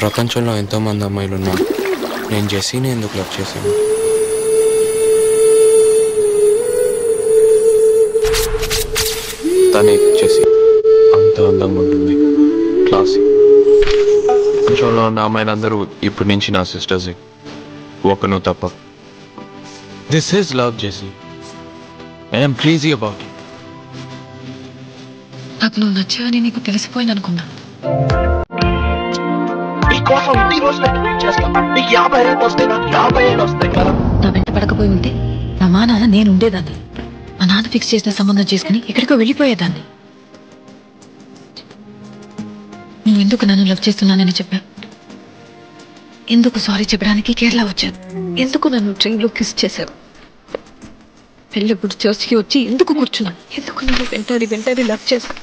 ప్రపంచంలో ఎంతోమంది అమ్మాయిలు ఉన్నారు. నేను జెస్సీని ఎందుకు లవ్ చేశాను? తనే జెస్సీ. అంత అందంగా ఉంటుంది, క్లాసీ. ప్రపంచంలో ఉన్న అమ్మాయిలందరూ ఇప్పటి నుంచి నా సిస్టర్సే, ఒక నువ్వు తప్ప. This is love Jessie. I'm crazy about it. నాకు నువ్వు నచ్చావని నీకు తెలిసిపోయింది అనుకున్నా. నా వెంట పడకపోయి ఉంటే నా మా నాన్న నేను ఉండేదాన్ని. మా నాన్న ఫిక్స్ చేసిన సంబంధం చేసుకుని ఎక్కడికో వెళ్ళిపోయేదాన్ని. నువ్వు ఎందుకు నన్ను లవ్ చేస్తున్నానని చెప్పా? ఎందుకు సారీ చెప్పడానికి కేరళ వచ్చాను? ఎందుకు నన్ను ట్రైన్లో కిస్ చేశావు? పెళ్ళప్పుడు చర్చికి వచ్చి ఎందుకు కూర్చున్నా? ఎందుకు నన్ను వెంటాడి లవ్ చేశావు?